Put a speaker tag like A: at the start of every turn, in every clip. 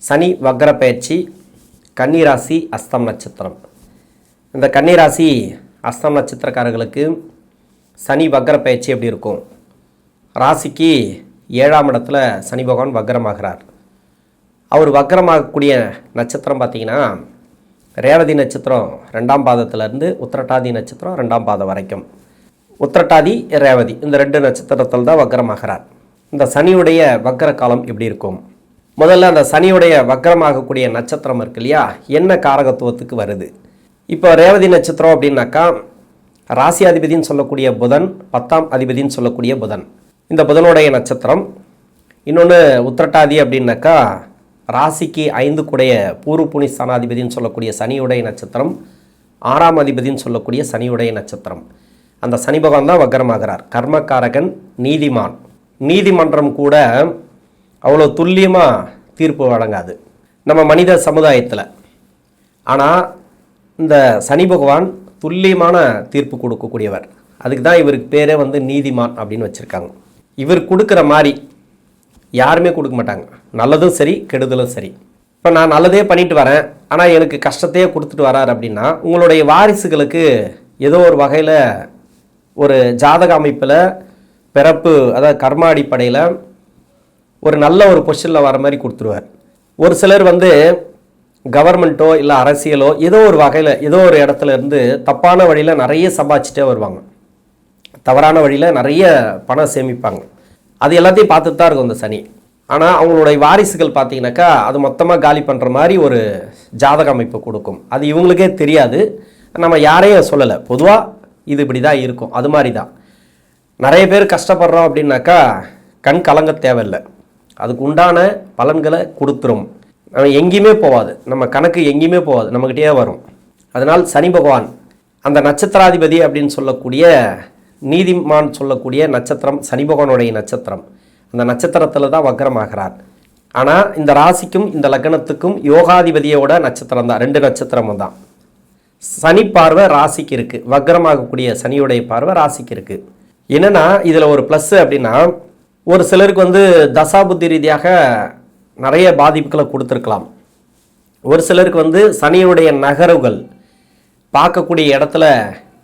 A: சனி வக்ர பயிற்சி கன்னிராசி அஸ்தம் நட்சத்திரம். இந்த கன்னிராசி அஸ்தம் நட்சத்திரக்காரர்களுக்கு சனி வக்ர பயிற்சி எப்படி இருக்கும்? ராசிக்கு 7ஆம் இடத்துல சனி பகவான் வக்ரமாகிறார். அவர் வக்ரமாகக்கூடிய நட்சத்திரம் பார்த்திங்கன்னா ரேவதி நட்சத்திரம் 2ஆம் பாதத்திலேருந்து உத்திரட்டாதி நட்சத்திரம் 2ஆம் பாதம் வரைக்கும். உத்திரட்டாதி ரேவதி இந்த 2 நட்சத்திரத்தில் தான் வக்ரமாகிறார். இந்த சனியுடைய வக்ர காலம் எப்படி இருக்கும்? முதல்ல அந்த சனியுடைய வக்ரமாகக்கூடிய நட்சத்திரம் இருக்கு இல்லையா, என்ன காரகத்துவத்துக்கு வருது? இப்போ ரேவதி நட்சத்திரம் அப்படின்னாக்கா ராசி அதிபதினு சொல்லக்கூடிய புதன், 10ஆம் அதிபதினு சொல்லக்கூடிய புதன், இந்த புதனுடைய நட்சத்திரம். இன்னொன்று உத்திரட்டாதி அப்படின்னாக்கா ராசிக்கு 5 கூடைய பூர்வ புனி ஸ்தானாதிபதினு சொல்லக்கூடிய சனியுடைய நட்சத்திரம், 6ஆம் அதிபதினு சொல்லக்கூடிய சனியுடைய நட்சத்திரம். அந்த சனி பகவான் தான் வக்ரமாகிறார். கர்மக்காரகன், நீதிமான். நீதிமன்றம் கூட அவ்வளோ துல்லியமாக தீர்ப்பு வழங்காது நம்ம மனித சமுதாயத்தில். ஆனால் இந்த சனி பகவான் துல்லியமான தீர்ப்பு கொடுக்கக்கூடியவர். அதுக்கு தான் இவருக்கு பேரே நீதிமான் அப்படின்னு வச்சுருக்காங்க. இவர் கொடுக்குற மாதிரி யாருமே கொடுக்க மாட்டாங்க. நல்லதும் சரி, கெடுதலும் சரி. இப்போ நான் நல்லதே பண்ணிட்டு வரேன், ஆனால் எனக்கு கஷ்டத்தையே கொடுத்துட்டு வரார் அப்படின்னா உங்களுடைய வாரிசுகளுக்கு ஏதோ ஒரு வகையில் ஒரு ஜாதக அமைப்பில் பிறப்பு, அதாவது கர்ம அடிப்படையில் ஒரு நல்ல ஒரு பொசிஷனில் வர மாதிரி கொடுத்துருவார். ஒரு சிலர் கவர்மெண்ட்டோ இல்லை அரசியலோ ஏதோ ஒரு வகையில் ஏதோ ஒரு இடத்துல இருந்து தப்பான வழியில் நிறைய சம்பாதிச்சிட்டே வருவாங்க. தவறான வழியில் நிறைய பணம் சேமிப்பாங்க. அது எல்லாத்தையும் பார்த்துட்டு தான் இருக்கும் இந்த சனி. ஆனால் அவங்களுடைய வாரிசுகள் பார்த்தீங்கன்னாக்கா அது மொத்தமாக காலி பண்ணுற மாதிரி ஒரு ஜாதக அமைப்பு கொடுக்கும். அது இவங்களுக்கே தெரியாது. நம்ம யாரையும் சொல்லலை, பொதுவாக இது இப்படி தான் இருக்கும். அது மாதிரி தான் நிறைய பேர் கஷ்டப்படுறோம் அப்படின்னாக்கா கண் கலங்க தேவையில்லை, அதுக்கு உண்டான பலன்களை கொடுத்துரும். நம்ம எங்கேயுமே போகாது, நம்ம கணக்கு எங்கேயுமே போகாது, நம்மக்கிட்டே வரும். அதனால் சனி பகவான் அந்த நட்சத்திராதிபதி அப்படின்னு சொல்லக்கூடிய நீதிமான் சொல்லக்கூடிய நட்சத்திரம் சனி பகவானுடைய நட்சத்திரம். அந்த நட்சத்திரத்தில் தான் வக்ரமாகிறார். ஆனால் இந்த ராசிக்கும் இந்த லக்னத்துக்கும் யோகாதிபதியோட நட்சத்திரம் தான், 2 நட்சத்திரமும் தான். சனி பார்வை ராசிக்கு இருக்குது, வக்ரமாகக்கூடிய சனியுடைய பார்வை ராசிக்கு இருக்குது. என்னென்னா இதில் ஒரு ப்ளஸ்ஸு அப்படின்னா, ஒரு சிலருக்கு தசாபுத்தி ரீதியாக நிறைய பாதிப்புகளை கொடுத்துருக்கலாம். ஒரு சிலருக்கு சனியுடைய நகர்வுகள் பார்க்கக்கூடிய இடத்துல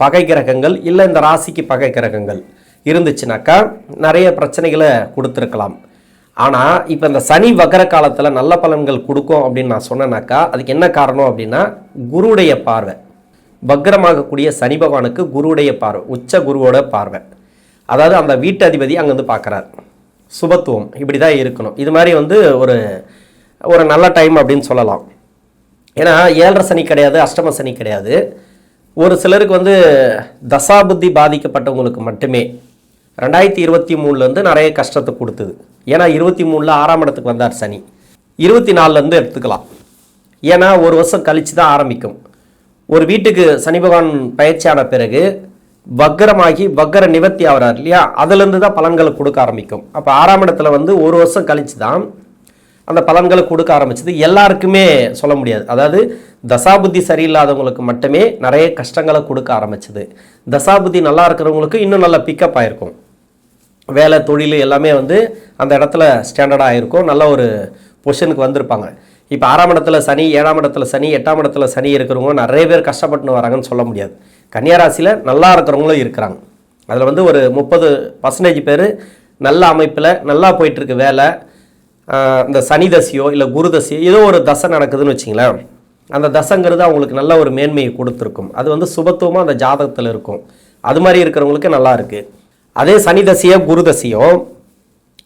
A: பகை கிரகங்கள் இல்லை இந்த ராசிக்கு பகை கிரகங்கள் இருந்துச்சுனாக்கா நிறைய பிரச்சனைகளை கொடுத்துருக்கலாம். ஆனால் இப்போ இந்த சனி வக்ர காலத்தில் நல்ல பலன்கள் கொடுக்கும் அப்படின்னு நான் சொன்னேனாக்கா அதுக்கு என்ன காரணம் அப்படின்னா குருவுடைய பார்வை. வக்ரமாகக்கூடிய சனி பகவானுக்கு குருவுடைய பார்வை, உச்ச குருவோட பார்வை. அதாவது அந்த வீட்டு அதிபதி அங்கேருந்து பார்க்குறார். சுபத்துவம் இப்படி தான் இருக்கணும். இது மாதிரி ஒரு நல்ல டைம் அப்படின்னு சொல்லலாம். ஏன்னா 7.5 சனி கிடையாது, அஷ்டம சனி கிடையாது. ஒரு சிலருக்கு தசாபுத்தி பாதிக்கப்பட்டவங்களுக்கு மட்டுமே 2023 நிறைய கஷ்டத்தை கொடுத்தது. ஏன்னா 23 6ஆம் இடத்துக்கு வந்தார் சனி. 24 எடுத்துக்கலாம். ஏன்னா ஒரு வருஷம் கழித்து தான் ஆரம்பிக்கும். ஒரு வீட்டுக்கு சனி பகவான் பயிற்சியான பிறகு வக்ரமாகி வக்ர நிவர்த்தி ஆகிறார் இல்லையா, அதுலேருந்து தான் பலன்களை கொடுக்க ஆரம்பிக்கும். அப்போ 6ஆம் இடத்துல ஒரு வருஷம் கழித்து தான் அந்த பலன்களை கொடுக்க ஆரம்பிச்சது. எல்லாருக்குமே சொல்ல முடியாது. அதாவது தசாபுத்தி சரியில்லாதவங்களுக்கு மட்டுமே நிறைய கஷ்டங்களை கொடுக்க ஆரம்பிச்சது. தசாபுத்தி நல்லா இருக்கிறவங்களுக்கு இன்னும் நல்லா பிக்கப் ஆகிருக்கும். வேலை தொழில் எல்லாமே அந்த இடத்துல ஸ்டாண்டர்டாக ஆகிருக்கும், நல்ல ஒரு பொசிஷனுக்கு வந்திருப்பாங்க. இப்போ 6ஆம் இடத்துல சனி, 7ஆம் இடத்துல சனி, 8ஆம் இடத்துல சனி இருக்கிறவங்க நிறைய பேர் கஷ்டப்பட்டு வராங்கன்னு சொல்ல முடியாது. கன்னியாராசியில் நல்லா இருக்கிறவங்களும் இருக்கிறாங்க. அதில் ஒரு 30% பேர் நல்ல அமைப்பில் நல்லா போயிட்டுருக்கு வேலை. இந்த சனி தசையோ இல்லை குரு தசையோ ஏதோ ஒரு தசை நடக்குதுன்னு வச்சிங்களேன், அந்த தசைங்கிறது அவங்களுக்கு நல்ல ஒரு மேன்மையை கொடுத்துருக்கும். அது சுபத்துவமாக அந்த ஜாதகத்தில் இருக்கும். அது மாதிரி இருக்கிறவங்களுக்கு நல்லா இருக்குது. அதே சனி தசையோ குரு தசையோ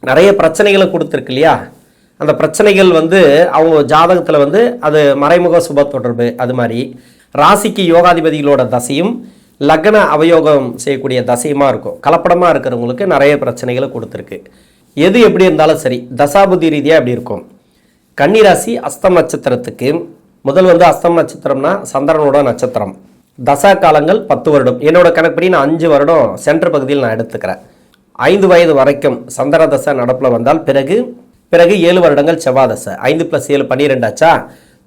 A: நிறைய பிரச்சனைகளை கொடுத்துருக்கு இல்லையா, அந்த பிரச்சனைகள் அவங்க ஜாதகத்தில் அது மறைமுக சுப தொடர்பு. அது மாதிரி ராசிக்கு யோகாதிபதிகளோட தசையும் லக்ன அவயோகம் செய்யக்கூடிய தசையுமா இருக்கும். கலப்படமாக இருக்கிறவங்களுக்கு நிறைய பிரச்சனைகளை கொடுத்துருக்கு. எது எப்படி இருந்தாலும் சரி, தசாபுத்தி ரீதியாக எப்படி இருக்கும். கன்னிராசி அஸ்தம் நட்சத்திரத்துக்கு முதல் அஸ்தம் நட்சத்திரம்னா சந்திரனோட நட்சத்திரம். தசா காலங்கள் 10 வருடம். என்னோட கணக்குப்படி நான் 5 வருடம் சென்டர் பகுதியில் நான் எடுத்துக்கிறேன். 5 வயது வரைக்கும் சந்திர தசை நடப்பில் வந்தால் பிறகு 7 வருடங்கள் செவ்வாய் தசை. 5 + 7 12 ஆச்சா.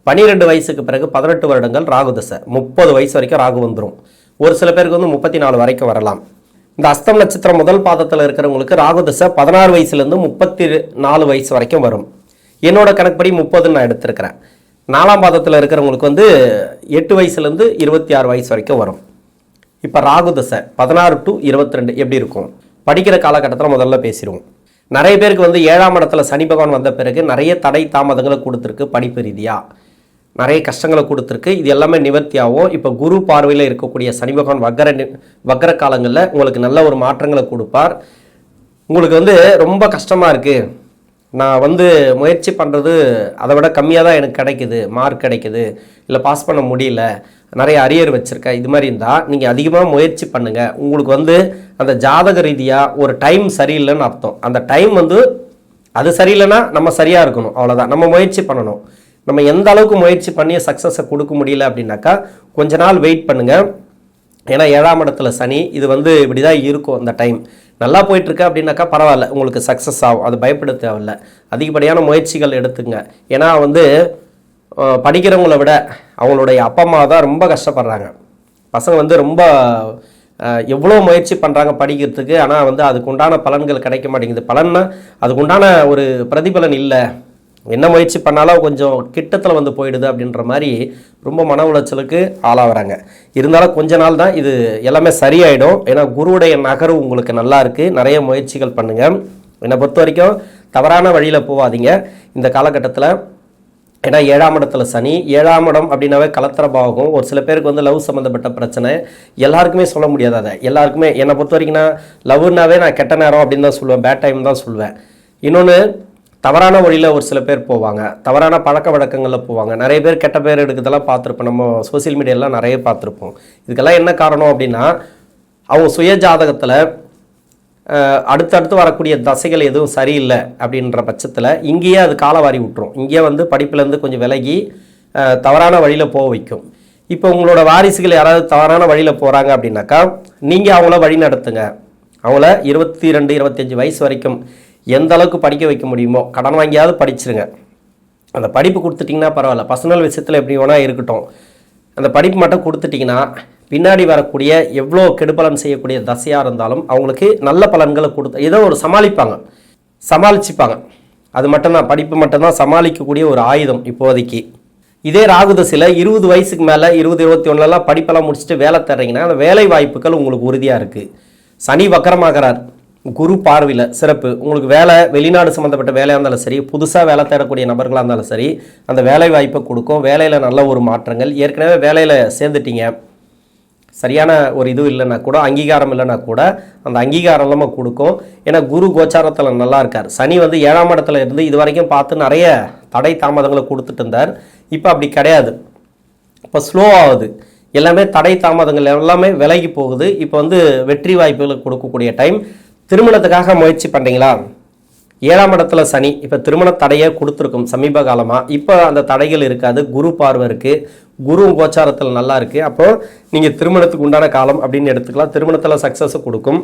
A: 12 வயசுக்கு பிறகு 18 வருடங்கள் ராகு தசை. 30 வயசு வரைக்கும் ராகு வந்துடும். ஒரு சில பேருக்கு 34 வரைக்கும் வரலாம். இந்த அஸ்தம் நட்சத்திரம் முதல் பாதத்தில் இருக்கிறவங்களுக்கு ராகு தசை 16 வயசுலேருந்து 34 வயசு வரைக்கும் வரும். என்னோட கணக்குப்படி 30 நான் எடுத்திருக்கிறேன். 4ஆம் பாதத்தில் இருக்கிறவங்களுக்கு வந்து 8 வயசுலேருந்து 26 வயசு வரைக்கும் வரும். இப்போ ராகு தசை 16 to 22 எப்படி இருக்கும் படிக்கிற காலகட்டத்தில் முதல்ல பேசிடுவோம். நிறைய பேருக்கு வந்து 7ஆம் இடத்துல சனி பகவான் வந்த பிறகு நிறைய தடை தாமதங்களை கொடுத்துருக்கு, படிப்பு ரீதியாக நிறைய கஷ்டங்களை கொடுத்துருக்கு. இது எல்லாமே நிவர்த்தியாகும். இப்போ குரு பார்வையில் இருக்கக்கூடிய சனி பகவான் வக்கர காலங்களில் உங்களுக்கு நல்ல ஒரு மாற்றங்களை கொடுப்பார். உங்களுக்கு வந்து ரொம்ப கஷ்டமாக இருக்குது, நான் வந்து முயற்சி பண்ணுறது அதை விட கம்மியாக தான் எனக்கு கிடைக்குது, மார்க் கிடைக்குது, இல்லை பாஸ் பண்ண முடியல, நிறைய அரியர் வச்சுருக்கேன், இது மாதிரி இருந்தால் நீங்கள் அதிகமாக முயற்சி பண்ணுங்கள். உங்களுக்கு வந்து அந்த ஜாதக ரீதியாக ஒரு டைம் சரியில்லைன்னு அர்த்தம். அந்த டைம் வந்து அது சரியில்லைன்னா நம்ம சரியாக இருக்கணும், அவ்வளோதான். நம்ம முயற்சி பண்ணணும். நம்ம எந்த அளவுக்கு முயற்சி பண்ணி சக்ஸஸை கொடுக்க முடியல அப்படின்னாக்கா கொஞ்ச நாள் வெயிட் பண்ணுங்கள். ஏன்னா 7ஆம் இடத்துல சனி, இது வந்து இப்படி தான் இருக்கும். அந்த டைம் நல்லா போயிட்டுருக்கு அப்படின்னாக்கா பரவாயில்ல, உங்களுக்கு சக்ஸஸ் ஆகும், அது பயப்பட தேவையில்ல. அதிகப்படியான முயற்சிகள் எடுத்துங்க. ஏன்னா வந்து படிக்கிறவங்கள விட அவங்களுடைய அப்பா அம்மா தான் ரொம்ப கஷ்டப்படுறாங்க. பசங்க வந்து ரொம்ப எவ்வளோ முயற்சி பண்ணுறாங்க படிக்கிறதுக்கு, ஆனால் வந்து அதுக்கு உண்டான பலன்கள் கிடைக்க மாட்டேங்குது. பலன்னா அதுக்கு உண்டான ஒரு பிரதிபலன் இல்லை, என்ன முயற்சி பண்ணாலும் கொஞ்சம் கிட்டத்தில் வந்து போயிடுது அப்படின்ற மாதிரி ரொம்ப மன உளைச்சலுக்கு ஆளாகிறாங்க. இருந்தாலும் கொஞ்ச நாள் தான் இது எல்லாமே சரியாயிடும். ஏன்னா குருவுடைய நகரும் உங்களுக்கு நல்லா இருக்குது. நிறைய முயற்சிகள் பண்ணுங்கள். என்னை பொறுத்த வரைக்கும் தவறான வழியில் போகாதீங்க இந்த காலகட்டத்தில். ஏன்னா 7ஆம் இடத்துல சனி, 7ஆம் இடம் அப்படின்னாவே கலத்திர பாவகம். ஒரு சில பேருக்கு வந்து லவ் சம்மந்தப்பட்ட பிரச்சனை, எல்லாருக்குமே சொல்ல முடியாது. அதை எல்லாருக்குமே என்னை பொறுத்த வரைக்கும் நான் லவ்னாவே நான் கெட்ட நேரம் அப்படின்னு தான் சொல்லுவேன், பேட் டைம் தான் சொல்லுவேன். இன்னொன்று தவறான வழியில் ஒரு சில பேர் போவாங்க, தவறான பழக்க வழக்கங்களில் போவாங்க. நிறைய பேர் கெட்ட பேர் எடுக்கிறதெல்லாம் பார்த்துருப்போம், நம்ம சோசியல் மீடியாலாம் நிறைய பார்த்துருப்போம். இதுக்கெல்லாம் என்ன காரணம் அப்படின்னா அவங்க சுய ஜாதகத்தில் அடுத்தடுத்து வரக்கூடிய தசைகள் எதுவும் சரியில்லை அப்படின்ற பட்சத்தில் இங்கேயே அது காலவாரி விட்டுரும். இங்கேயே வந்து படிப்புலேருந்து கொஞ்சம் விலகி தவறான வழியில் போக வைக்கும். இப்போ உங்களோட வாரிசுகள் யாராவது தவறான வழியில் போகிறாங்க அப்படின்னாக்கா நீங்கள் அவங்கள வழி நடத்துங்க. அவங்கள 22, 25 வயசு வரைக்கும் எந்த அளவுக்கு படிக்க வைக்க முடியுமோ கடன் வாங்கியாவது படிச்சிருங்க. அந்த படிப்பு கொடுத்துட்டிங்கன்னா பரவாயில்ல, பர்சனல் விஷயத்தில் எப்படி வேணால் இருக்கட்டும், அந்த படிப்பு மட்டும் கொடுத்துட்டிங்கன்னா பின்னாடி வரக்கூடிய எவ்வளோ கெடுபலன் செய்யக்கூடிய தசையாக இருந்தாலும் அவங்களுக்கு நல்ல பலன்களை கொடுத்து ஏதோ ஒரு சமாளிச்சுப்பாங்க. அது மட்டும்தான், படிப்பு மட்டும்தான் சமாளிக்கக்கூடிய ஒரு ஆயுதம் இப்போதைக்கு. இதே ராகு தசையில் 20 வயசுக்கு மேலே 20, 21 படிப்பெல்லாம் முடிச்சுட்டு வேலை தர்றீங்கன்னா அந்த வேலை வாய்ப்புகள் உங்களுக்கு உறுதியாக இருக்குது. சனி வக்கரமாகிறார், குரு பார்வையில் சிறப்பு. உங்களுக்கு வேலை, வெளிநாடு சம்மந்தப்பட்ட வேலையாக இருந்தாலும் சரி, புதுசாக வேலை தேடக்கூடிய நபர்களாக இருந்தாலும் சரி, அந்த வேலை வாய்ப்பை கொடுக்கும். வேலையில் நல்ல ஒரு மாற்றங்கள். ஏற்கனவே வேலையில் சேர்ந்துட்டீங்க, சரியான ஒரு இது இல்லைன்னா கூட, அங்கீகாரம் இல்லைன்னா கூட அந்த அங்கீகாரம் இல்லாமல் கொடுக்கும். ஏன்னா குரு கோச்சாரத்தில் நல்லா இருக்கார். சனி வந்து 7ஆம் இடத்துல இருந்து இது வரைக்கும் பார்த்து நிறைய தடை தாமதங்களை கொடுத்துட்டு இருந்தார். இப்போ அப்படி கிடையாது, இப்போ ஸ்லோ ஆகுது. எல்லாமே தடை தாமதங்கள் எல்லாமே விலகி போகுது. இப்போ வந்து வெற்றி வாய்ப்புகளை கொடுக்கக்கூடிய டைம். திருமணத்துக்காக முயற்சி பண்ணுறீங்களா? 7ஆம் இடத்துல சனி இப்போ திருமண தடையை கொடுத்துருக்கும் சமீப காலமாக. இப்போ அந்த தடைகள் இருக்காது, குரு பார்வை இருக்குது, குரு கோச்சாரத்தில் நல்லா இருக்குது. அப்போது நீங்கள் திருமணத்துக்கு உண்டான காலம் அப்படின்னு எடுத்துக்கலாம். திருமணத்தில் சக்ஸஸை கொடுக்கும்.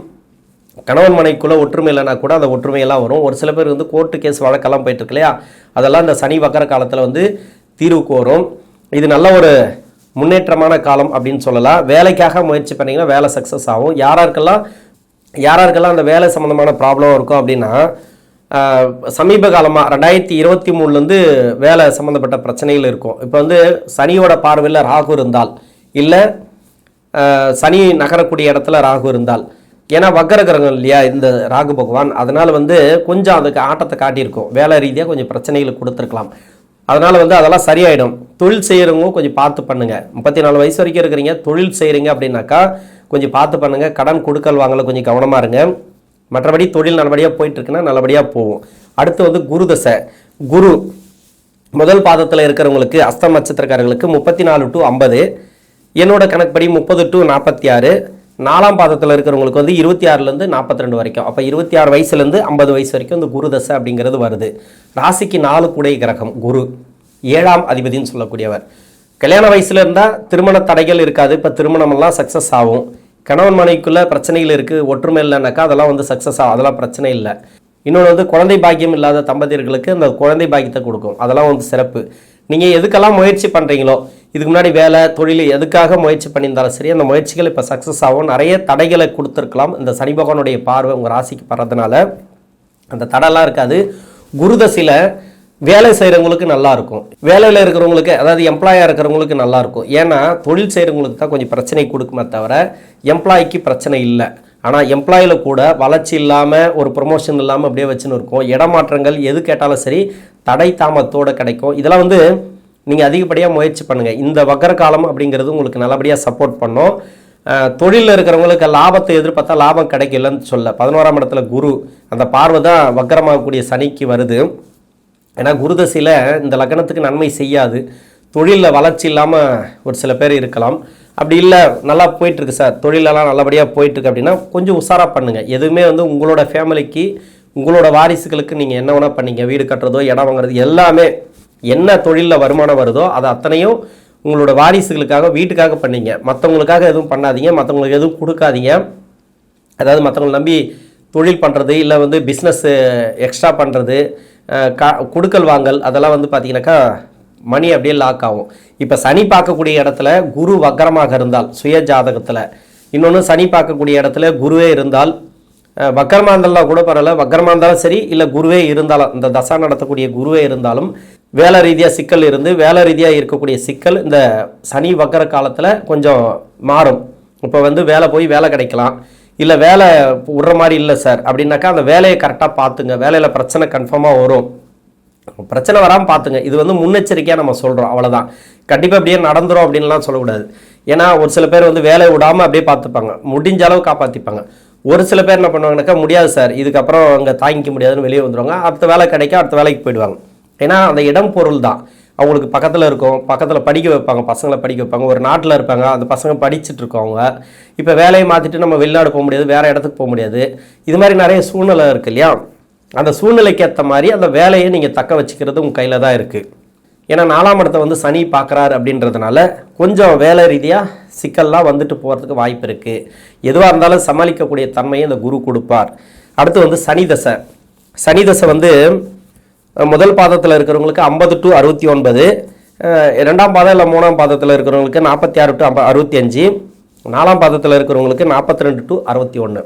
A: கணவன் மனைக்குள்ளே ஒற்றுமை இல்லைனா கூட அந்த ஒற்றுமையெல்லாம் வரும். ஒரு சில பேர் வந்து கோர்ட்டு கேஸ் வழக்கெல்லாம் போயிட்டுருக்கு இல்லையா, அதெல்லாம் இந்த சனி வக்கர காலத்தில் வந்து தீர்வுக்கு வரும். இது நல்ல ஒரு முன்னேற்றமான காலம் அப்படின்னு சொல்லலாம். வேலைக்காக முயற்சி பண்ணிங்கன்னா வேலை சக்ஸஸ் ஆகும். யாராருக்கெல்லாம் அந்த வேலை சம்மந்தமான ப்ராப்ளம் இருக்கும் அப்படின்னா சமீப காலமாக 2023 வேலை சம்மந்தப்பட்ட பிரச்சனைகள் இருக்கும். இப்போ வந்து சனியோட பார்வையில் ராகு இருந்தால், இல்லை சனி நகரக்கூடிய இடத்துல ராகு இருந்தால், ஏன்னா வக்கர கிரகம் இல்லையா இந்த ராகு பகவான், அதனால் வந்து கொஞ்சம் அதுக்கு ஆட்டத்தை காட்டியிருக்கும். வேலை ரீதியாக கொஞ்சம் பிரச்சனைகளை கொடுத்துருக்கலாம். அதனால் வந்து அதெல்லாம் சரியாயிடும். தொழில் செய்கிறவங்க கொஞ்சம் பார்த்து பண்ணுங்கள். 34 வயசு வரைக்கும் இருக்கிறீங்க, தொழில் செய்கிறீங்க அப்படின்னாக்கா கொஞ்சம் பார்த்து பண்ணுங்கள். கடன் கொடுக்கல் வாங்கல கொஞ்சம் கவனமாக இருங்க. மற்றபடி தொழில் நல்லபடியாக போயிட்டுருக்குன்னா நல்லபடியாக போகும். அடுத்து வந்து குரு தசை. குரு முதல் பாதத்தில் இருக்கிறவங்களுக்கு, அஸ்தம் நட்சத்திரக்காரர்களுக்கு 34 to 50, என்னோட கணக்குப்படி 30 to 46. 4ஆம் பாதத்தில் இருக்கிறவங்களுக்கு வந்து 26 42 வரைக்கும். அப்போ 26 வயசுலேருந்து 50 வயசு வரைக்கும் இந்த குரு தசை அப்படிங்கிறது வருது. ராசிக்கு 4 கூடை கிரகம் குரு, 7ஆம் அதிபதினு சொல்லக்கூடியவர். கல்யாண வயசுல இருந்தால் திருமண தடைகள் இருக்காது. இப்போ திருமணமெல்லாம் சக்ஸஸ் ஆகும். கணவன் மனைவிக்குள்ளே பிரச்சனைகள் இருக்குது, ஒற்றுமை இல்லைனாக்கா அதெல்லாம் வந்து சக்ஸஸ் ஆகும், அதெல்லாம் பிரச்சனை இல்லை. இன்னொன்று வந்து குழந்தை பாக்கியம் இல்லாத தம்பதியர்களுக்கு அந்த குழந்தை பாக்கியத்தை கொடுக்கும், அதெல்லாம் வந்து சிறப்பு. நீங்கள் எதுக்கெல்லாம் முயற்சி பண்ணுறீங்களோ, இதுக்கு முன்னாடி வேலை தொழில் எதுக்காக முயற்சி பண்ணியிருந்தாலும் சரி, அந்த முயற்சிகள் இப்போ சக்ஸஸ் ஆகும். நிறைய தடைகளை கொடுத்துருக்கலாம். இந்த சனி பகவானுடைய பார்வை உங்கள் ராசிக்கு படுறதுனால அந்த தடைலாம் இருக்காது. குரு தசையில் வேலை செய்கிறவங்களுக்கு நல்லாயிருக்கும், வேலையில் இருக்கிறவங்களுக்கு அதாவது எம்ப்ளாயாக இருக்கிறவங்களுக்கு நல்லாயிருக்கும். ஏன்னா தொழில் செய்கிறவங்களுக்கு தான் கொஞ்சம் பிரச்சனை கொடுக்குமே தவிர எம்ப்ளாய்க்கு பிரச்சனை இல்லை. ஆனால் எம்ப்ளாயில் கூட வளர்ச்சி இல்லாமல் ஒரு ப்ரொமோஷன் இல்லாமல் அப்படியே வச்சுன்னு இருக்கும். இடமாற்றங்கள் எது கேட்டாலும் சரி தடை தாமத்தோடு கிடைக்கும். இதெல்லாம் நீங்கள் அதிகப்படியாக முயற்சி பண்ணுங்கள். இந்த வக்கர காலம் அப்படிங்கிறது உங்களுக்கு நல்லபடியாக சப்போர்ட் பண்ணும். தொழிலில் இருக்கிறவங்களுக்கு லாபத்தை எதிர்பார்த்தா லாபம் கிடைக்கலன்னு சொல்ல 11ஆம் இடத்துல குரு அந்த பார்வை தான் வக்கரமாகக்கூடிய சனிக்கு வருது. ஏன்னா குருதசையில் இந்த லக்னத்துக்கு நன்மை செய்யாது. தொழிலில் வளர்ச்சி இல்லாமல் ஒரு சில பேர் இருக்கலாம். அப்படி இல்லை நல்லா போயிட்டுருக்கு சார், தொழிலெல்லாம் நல்லபடியாக போயிட்டுருக்கு அப்படின்னா கொஞ்சம் உஷாராக பண்ணுங்கள். எதுவுமே உங்களோட ஃபேமிலிக்கு உங்களோட வாரிசுகளுக்கு நீங்கள் என்ன வேணால் பண்ணிங்க. வீடு கட்டுறதோ இடம் வாங்குறது எல்லாமே என்ன தொழிலில் வருமானம் வருதோ அதை அத்தனையும் உங்களோட வாரிசுகளுக்காக வீட்டுக்காக பண்ணிங்க. மற்றவங்களுக்காக எதுவும் பண்ணாதீங்க, மற்றவங்களுக்கு எதுவும் கொடுக்காதீங்க. அதாவது மற்றவங்களை நம்பி தொழில் பண்ணுறது இல்லை பிஸ்னஸ் எக்ஸ்ட்ரா பண்ணுறது கொடுக்கல் வாங்கல் அதெல்லாம் பார்த்தீங்கன்னாக்கா மணி அப்படியே லாக் ஆகும். இப்போ சனி பார்க்கக்கூடிய இடத்துல குரு வக்கரமாக இருந்தால் சுய ஜாதகத்தில், இன்னொன்று சனி பார்க்கக்கூடிய இடத்துல குருவே இருந்தால் வக்கரமாக இருந்தாலும் கூட பரவாயில்ல, வக்கரமாக இருந்தாலும் சரி இல்லை குருவே இருந்தாலும் இந்த தசா நடத்தக்கூடிய குருவே இருந்தாலும் வேலை ரீதியாக சிக்கல் இருந்து வேலை ரீதியாக இருக்கக்கூடிய சிக்கல் இந்த சனி வக்கர காலத்தில் கொஞ்சம் மாறும். இப்போ வேலை போய் வேலை கிடைக்கலாம், இல்லை வேலை விடுற மாதிரி இல்லை சார் அப்படின்னாக்கா அந்த வேலையை கரெக்டாக பார்த்துங்க. வேலையில் பிரச்சனை கன்ஃபார்மாக வரும், பிரச்சனை வராமல் பார்த்துங்க. இது முன்னெச்சரிக்கையாக நம்ம சொல்கிறோம், அவ்வளோதான். கண்டிப்பாக அப்படியே நடந்துடும் அப்படின்லாம் சொல்லக்கூடாது. ஏன்னா ஒரு சில பேர் வேலையை விடாமல் அப்படியே பார்த்துப்பாங்க, முடிஞ்ச அளவு காப்பாற்றிப்பாங்க. ஒரு சில பேர் என்ன பண்ணுவாங்கனாக்கா முடியாது சார் இதுக்கப்புறம் அங்கே தாங்கிக்க முடியாதுன்னு வெளியே வந்துடுவாங்க. அடுத்த வேலை கிடைக்க அடுத்த வேலைக்கு போயிடுவாங்க. ஏன்னா அந்த இடம் பொருள் தான் அவங்களுக்கு பக்கத்தில் இருக்கும், பக்கத்தில் படிக்க வைப்பாங்க, பசங்களை படிக்க வைப்பாங்க. ஒரு நாட்டில் இருப்பாங்க, அந்த பசங்க படிச்சுட்டு இருக்கவங்க இப்போ வேலையை மாற்றிட்டு நம்ம வெளிநாடு போக முடியாது, வேறு இடத்துக்கு போக முடியாது. இது மாதிரி நிறைய சூழ்நிலை இருக்குது இல்லையா? அந்த சூழ்நிலைக்கு ஏற்ற மாதிரி அந்த வேலையை நீங்கள் தக்க வச்சுக்கிறது உங்கள் கையில் தான் இருக்குது. ஏன்னா 4ஆம் இடத்தை சனி பார்க்குறாரு அப்படின்றதுனால கொஞ்சம் வேலை ரீதியாக சிக்கல்லாம் போகிறதுக்கு வாய்ப்பு இருக்குது. எதுவாக இருந்தாலும் சமாளிக்கக்கூடிய தன்மையை இந்த குரு கொடுப்பார். அடுத்து சனி தசை. சனி தசை முதல் பாதத்தில் இருக்கிறவங்களுக்கு 50 to 69, 2ஆம் பாதம் இல்லை 3ஆம் பாதத்தில் இருக்கிறவங்களுக்கு 46 to 65, 4ஆம் பாதத்தில் இருக்கிறவங்களுக்கு 42 to 61.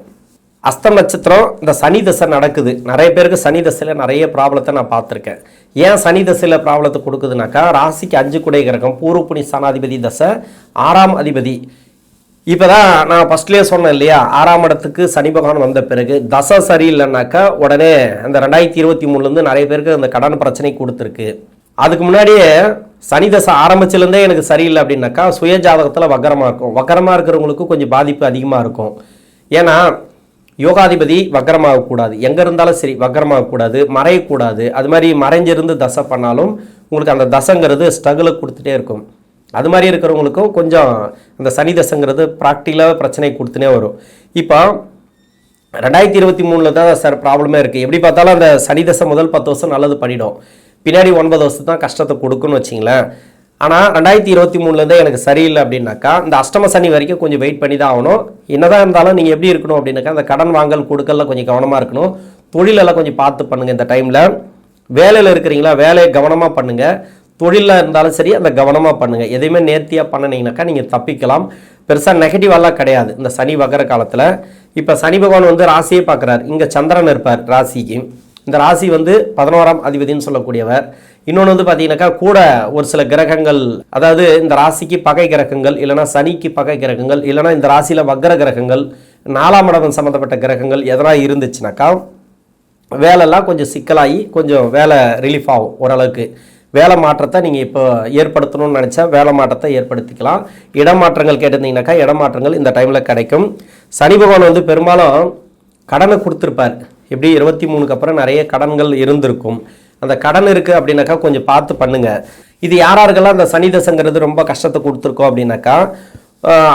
A: அஸ்தம் நட்சத்திரம் இந்த சனி தசை நடக்குது. நிறைய பேருக்கு சனி தசையில் நிறைய ப்ராப்ளத்தை நான் பார்த்துருக்கேன். ஏன் சனி தசையில் ப்ராப்ளத்தை கொடுக்குதுனாக்கா ராசிக்கு 5 குடை கிரகம் பூர்வ புனி ஸ்தானாதிபதி தசை 6ஆம் அதிபதி. இப்போ தான் நான் ஃபஸ்ட்லேயே சொன்னேன் இல்லையா, 6ஆம் இடத்துக்கு சனி பகவான் வந்த பிறகு தசை சரியில்லைனாக்கா உடனே அந்த 2023 நிறைய பேருக்கு அந்த கடன் பிரச்சனை கொடுத்துருக்கு. அதுக்கு முன்னாடியே சனி தசை ஆரம்பிச்சிலேருந்தே எனக்கு சரியில்லை அப்படின்னாக்கா சுய ஜாதகத்தில் வக்கரமாக இருக்கும். வக்கரமாக இருக்கிறவங்களுக்கு கொஞ்சம் பாதிப்பு அதிகமாக இருக்கும். ஏன்னா யோகாதிபதி வக்கரமாகக்கூடாது, எங்கே இருந்தாலும் சரி வக்கரமாகக்கூடாது, மறையக்கூடாது. அது மாதிரி மறைஞ்சிருந்து தசை பண்ணாலும் உங்களுக்கு அந்த தசைங்கிறது ஸ்ட்ரகிளை கொடுத்துட்டே இருக்கும். அது மாதிரி இருக்கிறவங்களுக்கும் கொஞ்சம் அந்த சனி தசைங்கிறது ப்ராக்டிக்கலாக பிரச்சனை கொடுத்துனே வரும். இப்போ 2023 தான் சார் ப்ராப்ளமே இருக்குது. எப்படி பார்த்தாலும் அந்த சனி தசை முதல் 10 வருஷம் நல்லது பண்ணிடும், பின்னாடி 9 வருஷம் தான் கஷ்டத்தை கொடுக்குன்னு வச்சிங்களேன். ஆனால் 2023 எனக்கு சரியில்லை அப்படின்னாக்கா இந்த அஷ்டம சனி வரைக்கும் கொஞ்சம் வெயிட் பண்ணி தான் ஆகணும். என்னதான் இருந்தாலும் நீங்கள் எப்படி இருக்கணும் அப்படின்னாக்கா அந்த கடன் வாங்கல் கொடுக்கல கொஞ்சம் கவனமாக இருக்கணும். தொழிலெல்லாம் கொஞ்சம் பார்த்து பண்ணுங்கள். இந்த டைமில் வேலையில் இருக்கிறீங்களா வேலையை கவனமாக பண்ணுங்கள். தொழிலில் இருந்தாலும் சரி அந்த கவனமாக பண்ணுங்கள். எதையுமே நேர்த்தியாக பண்ணினீங்கனாக்கா நீங்கள் தப்பிக்கலாம். பெருசாக நெகட்டிவெல்லாம் கிடையாது இந்த சனி வக்கர காலத்தில். இப்போ சனி பகவான் ராசியே பார்க்குறாரு. இங்கே சந்திரன் இருப்பார் ராசிக்கு. இந்த ராசி 11ஆம் அதிபதினு சொல்லக்கூடியவர். இன்னொன்று பார்த்தீங்கன்னாக்கா கூட ஒரு சில கிரகங்கள், அதாவது இந்த ராசிக்கு பகை கிரகங்கள் இல்லைனா சனிக்கு பகை கிரகங்கள் இல்லைனா இந்த ராசியில் வக்கர கிரகங்கள் 4ஆம் இடம் சம்மந்தப்பட்ட கிரகங்கள் எதனா இருந்துச்சுனாக்கா வேலைலாம் கொஞ்சம் சிக்கலாகி கொஞ்சம் வேலை ரிலீஃப் ஆகும். ஓரளவுக்கு வேலை மாற்றத்தை நீங்கள் இப்போ ஏற்படுத்தணும்னு நினச்சா வேலை மாற்றத்தை ஏற்படுத்திக்கலாம். இடமாற்றங்கள் கேட்டிருந்தீங்கன்னாக்கா இடமாற்றங்கள் இந்த டைமில் கிடைக்கும். சனி பகவான் பெரும்பாலும் கடனை கொடுத்துருப்பார். எப்படி 23க்கு அப்புறம் நிறைய கடன்கள் இருந்திருக்கும். அந்த கடன் இருக்குது அப்படின்னாக்கா கொஞ்சம் பார்த்து பண்ணுங்கள். இது யாராருக்கெல்லாம் அந்த சனி தசைங்கிறது ரொம்ப கஷ்டத்தை கொடுத்துருக்கோம் அப்படின்னாக்கா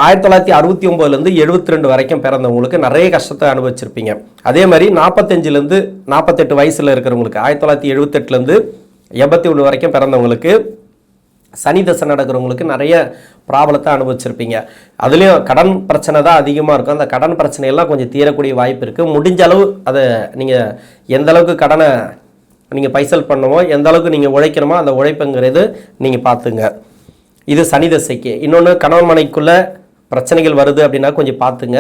A: 1969 72 வரைக்கும் பிறந்தவங்களுக்கு நிறைய கஷ்டத்தை அனுபவிச்சிருப்பீங்க. அதே மாதிரி 45 48 வயசில் இருக்கிறவங்களுக்கு 1978 81 வரைக்கும் பிறந்தவங்களுக்கு சனி தசை நடக்கிறவங்களுக்கு நிறைய ப்ராப்ளத்தை அனுபவிச்சிருப்பீங்க. அதுலேயும் கடன் பிரச்சனை தான் அதிகமாக இருக்கும். அந்த கடன் பிரச்சனையெல்லாம் கொஞ்சம் தீரக்கூடிய வாய்ப்பு இருக்குது. முடிஞ்ச அளவு அதை நீங்கள் எந்த அளவுக்கு கடனை நீங்கள் பைசல் பண்ணணுமோ எந்த அளவுக்கு நீங்கள் உழைக்கணுமோ அந்த உழைப்புங்கிறது நீங்கள் பார்த்துங்க. இது சனி தசைக்கு. இன்னொன்று கணவன் மனைக்குள்ளே பிரச்சனைகள் வருது அப்படின்னா கொஞ்சம் பார்த்துங்க.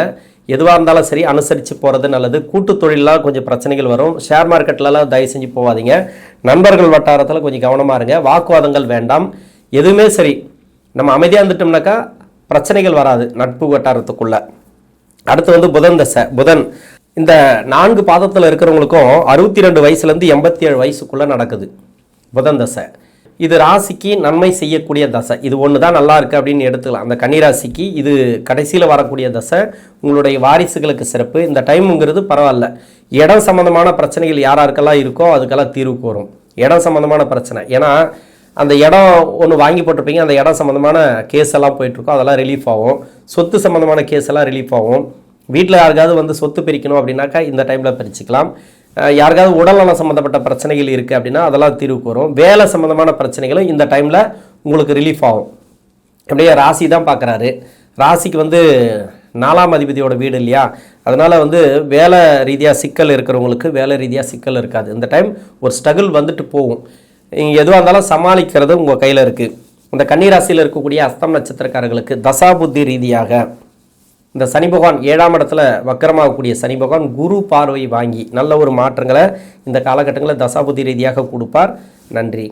A: எதுவாக இருந்தாலும் சரி அனுசரித்து போகிறது நல்லது. கூட்டு தொழிலெலாம் கொஞ்சம் பிரச்சனைகள் வரும். ஷேர் மார்க்கெட்லலாம் தயவு செஞ்சு போகாதீங்க. நண்பர்கள் வட்டாரத்தில் கொஞ்சம் கவனமாக இருங்க. வாக்குவாதங்கள் வேண்டாம். எதுவுமே சரி, நம்ம அமைதியாக இருந்துட்டோம்னாக்கா பிரச்சனைகள் வராது நட்பு வட்டாரத்துக்குள்ள. அடுத்து வந்து புதன் தசை. புதன் இந்த 4 பாதத்தில் இருக்கிறவங்களுக்கும் 62 வயசுலேருந்து 87 வயசுக்குள்ளே நடக்குது புதன் தசை. இது ராசிக்கு நன்மை செய்யக்கூடிய தசை. இது ஒன்று தான் நல்லா இருக்குது அப்படின்னு எடுத்துக்கலாம். அந்த கன்னிராசிக்கு இது கடைசியில் வரக்கூடிய தசை. உங்களுடைய வாரிசுகளுக்கு சிறப்பு. இந்த டைமுங்கிறது பரவாயில்ல. இடம் சம்மந்தமான பிரச்சனைகள் யாராருக்கெல்லாம் இருக்கோ அதுக்கெல்லாம் தீர்வுக்கு வரும். இடம் சம்மந்தமான பிரச்சனை, ஏன்னா அந்த இடம் ஒன்று வாங்கி போட்டிருப்பீங்க, அந்த இடம் சம்மந்தமான கேஸ் எல்லாம் போயிட்டுருக்கோம், அதெல்லாம் ரிலீஃப் ஆகும். சொத்து சம்மந்தமான கேஸ் எல்லாம் ரிலீஃப் ஆகும். வீட்டில் யாருக்காவது வந்து சொத்து பிரிக்கணும் அப்படின்னாக்கா இந்த டைமில் பிரிச்சுக்கலாம். யாருக்காவது உடல்நலம் சம்மந்தப்பட்ட பிரச்சனைகள் இருக்குது அப்படின்னா அதெல்லாம் தீர்வுக்கு வரும். வேலை சம்மந்தமான பிரச்சனைகளும் இந்த டைமில் உங்களுக்கு ரிலீஃப் ஆகும். அப்படியே ராசி தான் பார்க்குறாரு. ராசிக்கு வந்து 4ஆம் அதிபதியோட வீடு இல்லையா, அதனால் வந்து வேலை ரீதியாக சிக்கல் இருக்கிறவங்களுக்கு வேலை ரீதியாக சிக்கல் இருக்காது. இந்த டைம் ஒரு ஸ்ட்ரகிள் வந்துட்டு போகும். நீங்கள் எதுவாக இருந்தாலும் சமாளிக்கிறது உங்கள் கையில் இருக்குது. இந்த கன்னிராசியில் இருக்கக்கூடிய அஸ்தம் நட்சத்திரக்காரர்களுக்கு தசாபுத்தி ரீதியாக இந்த சனி பகவான் 7ஆம் இடத்துல வக்கரமாகக்கூடிய சனி பகவான் குரு பார்வை வாங்கி நல்ல ஒரு மாற்றங்களை இந்த காலகட்டங்களில் தசாபுத்தி ரீதியாக கொடுப்பார். நன்றி.